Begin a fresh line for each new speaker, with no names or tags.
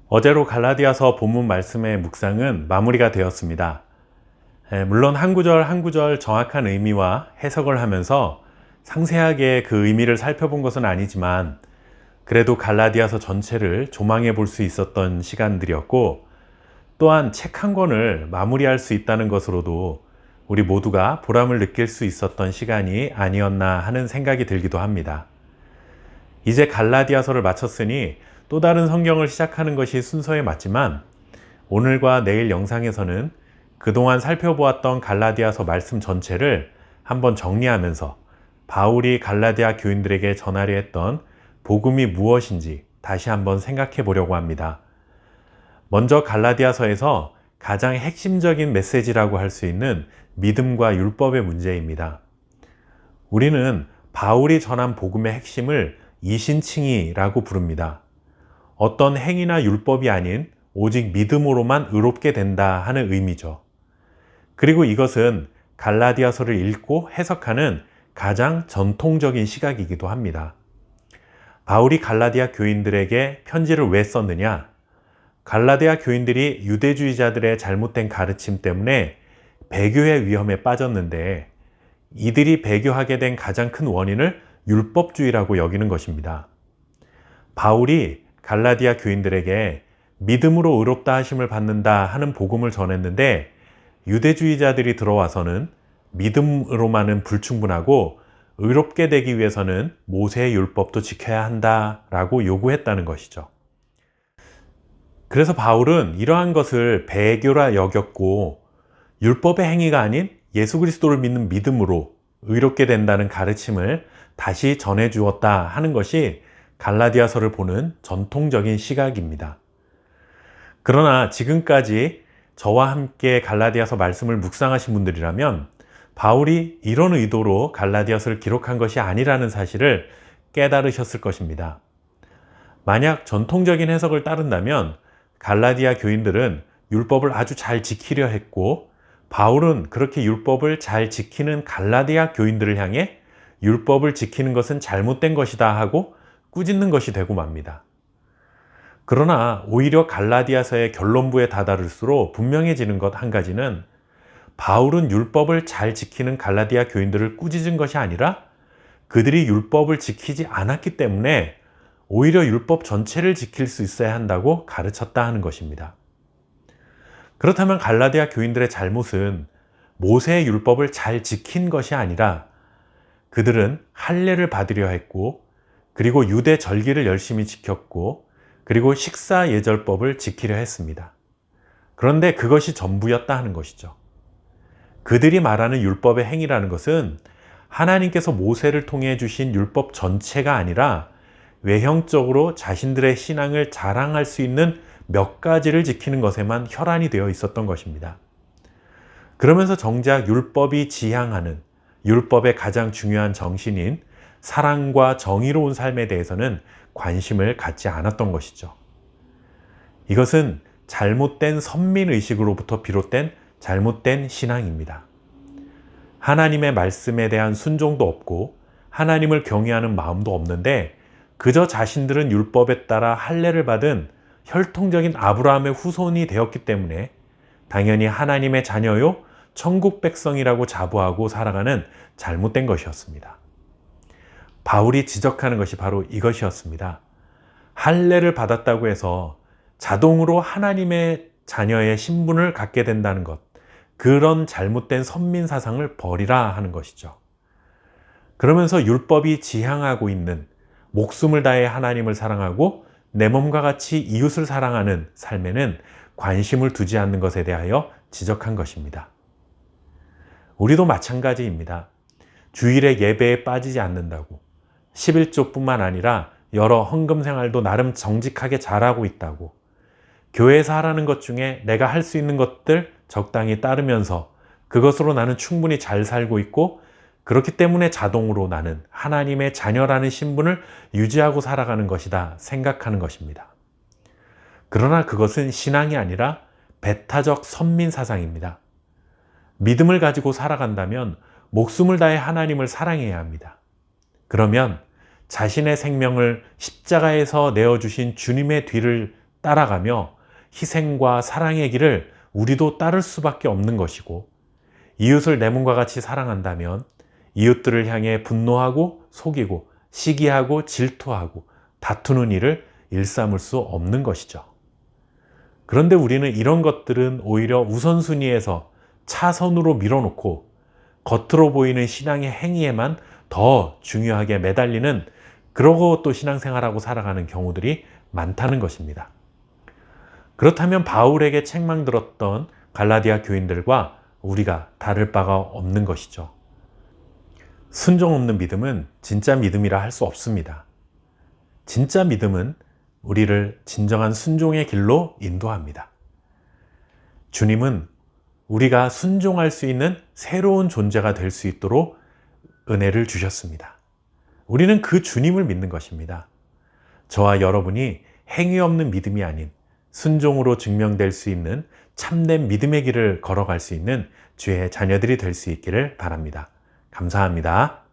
어제로 갈라디아서 본문 말씀의 묵상은 마무리가 되었습니다. 물론 한 구절 한 구절 정확한 의미와 해석을 하면서 상세하게 그 의미를 살펴본 것은 아니지만 그래도 갈라디아서 전체를 조망해 볼 수 있었던 시간들이었고, 또한 책 한 권을 마무리할 수 있다는 것으로도 우리 모두가 보람을 느낄 수 있었던 시간이 아니었나 하는 생각이 들기도 합니다. 이제 갈라디아서를 마쳤으니 또 다른 성경을 시작하는 것이 순서에 맞지만, 오늘과 내일 영상에서는 그동안 살펴보았던 갈라디아서 말씀 전체를 한번 정리하면서 바울이 갈라디아 교인들에게 전하려 했던 복음이 무엇인지 다시 한번 생각해 보려고 합니다. 먼저 갈라디아서에서 가장 핵심적인 메시지라고 할 수 있는 믿음과 율법의 문제입니다. 우리는 바울이 전한 복음의 핵심을 이신칭의라고 부릅니다. 어떤 행위나 율법이 아닌 오직 믿음으로만 의롭게 된다 하는 의미죠. 그리고 이것은 갈라디아서를 읽고 해석하는 가장 전통적인 시각이기도 합니다. 바울이 갈라디아 교인들에게 편지를 왜 썼느냐? 갈라디아 교인들이 유대주의자들의 잘못된 가르침 때문에 배교의 위험에 빠졌는데, 이들이 배교하게 된 가장 큰 원인을 율법주의라고 여기는 것입니다. 바울이 갈라디아 교인들에게 믿음으로 의롭다 하심을 받는다 하는 복음을 전했는데, 유대주의자들이 들어와서는 믿음으로만은 불충분하고 의롭게 되기 위해서는 모세의 율법도 지켜야 한다라고 요구했다는 것이죠. 그래서 바울은 이러한 것을 배교라 여겼고, 율법의 행위가 아닌 예수 그리스도를 믿는 믿음으로 의롭게 된다는 가르침을 다시 전해 주었다 하는 것이 갈라디아서를 보는 전통적인 시각입니다. 그러나 지금까지 저와 함께 갈라디아서 말씀을 묵상하신 분들이라면 바울이 이런 의도로 갈라디아서를 기록한 것이 아니라는 사실을 깨달으셨을 것입니다. 만약 전통적인 해석을 따른다면 갈라디아 교인들은 율법을 아주 잘 지키려 했고, 바울은 그렇게 율법을 잘 지키는 갈라디아 교인들을 향해 율법을 지키는 것은 잘못된 것이다 하고 꾸짖는 것이 되고 맙니다. 그러나 오히려 갈라디아서의 결론부에 다다를수록 분명해지는 것 한 가지는, 바울은 율법을 잘 지키는 갈라디아 교인들을 꾸짖은 것이 아니라 그들이 율법을 지키지 않았기 때문에 오히려 율법 전체를 지킬 수 있어야 한다고 가르쳤다 하는 것입니다. 그렇다면 갈라디아 교인들의 잘못은 모세의 율법을 잘 지킨 것이 아니라 그들은 할례를 받으려 했고, 그리고 유대 절기를 열심히 지켰고, 그리고 식사 예절법을 지키려 했습니다. 그런데 그것이 전부였다 하는 것이죠. 그들이 말하는 율법의 행위라는 것은 하나님께서 모세를 통해 주신 율법 전체가 아니라 외형적으로 자신들의 신앙을 자랑할 수 있는 몇 가지를 지키는 것에만 혈안이 되어 있었던 것입니다. 그러면서 정작 율법이 지향하는 율법의 가장 중요한 정신인 사랑과 정의로운 삶에 대해서는 관심을 갖지 않았던 것이죠. 이것은 잘못된 선민의식으로부터 비롯된 잘못된 신앙입니다. 하나님의 말씀에 대한 순종도 없고 하나님을 경외하는 마음도 없는데, 그저 자신들은 율법에 따라 할례를 받은 혈통적인 아브라함의 후손이 되었기 때문에 당연히 하나님의 자녀요 천국 백성이라고 자부하고 살아가는 잘못된 것이었습니다. 바울이 지적하는 것이 바로 이것이었습니다. 할례를 받았다고 해서 자동으로 하나님의 자녀의 신분을 갖게 된다는 것, 그런 잘못된 선민 사상을 버리라 하는 것이죠. 그러면서 율법이 지향하고 있는 목숨을 다해 하나님을 사랑하고 내 몸과 같이 이웃을 사랑하는 삶에는 관심을 두지 않는 것에 대하여 지적한 것입니다. 우리도 마찬가지입니다. 주일에 예배에 빠지지 않는다고, 11조뿐만 아니라 여러 헌금 생활도 나름 정직하게 잘하고 있다고, 교회에서 하라는 것 중에 내가 할 수 있는 것들 적당히 따르면서 그것으로 나는 충분히 잘 살고 있고, 그렇기 때문에 자동으로 나는 하나님의 자녀라는 신분을 유지하고 살아가는 것이다 생각하는 것입니다. 그러나 그것은 신앙이 아니라 배타적 선민 사상입니다. 믿음을 가지고 살아간다면 목숨을 다해 하나님을 사랑해야 합니다. 그러면 자신의 생명을 십자가에서 내어주신 주님의 뒤를 따라가며 희생과 사랑의 길을 우리도 따를 수밖에 없는 것이고, 이웃을 내 몸과 같이 사랑한다면 이웃들을 향해 분노하고 속이고 시기하고 질투하고 다투는 일을 일삼을 수 없는 것이죠. 그런데 우리는 이런 것들은 오히려 우선순위에서 차선으로 밀어놓고 겉으로 보이는 신앙의 행위에만 더 중요하게 매달리는, 그러고 또 신앙생활하고 살아가는 경우들이 많다는 것입니다. 그렇다면 바울에게 책망들었던 갈라디아 교인들과 우리가 다를 바가 없는 것이죠. 순종 없는 믿음은 진짜 믿음이라 할 수 없습니다. 진짜 믿음은 우리를 진정한 순종의 길로 인도합니다. 주님은 우리가 순종할 수 있는 새로운 존재가 될 수 있도록 은혜를 주셨습니다. 우리는 그 주님을 믿는 것입니다. 저와 여러분이 행위 없는 믿음이 아닌 순종으로 증명될 수 있는 참된 믿음의 길을 걸어갈 수 있는 주의 자녀들이 될 수 있기를 바랍니다. 감사합니다.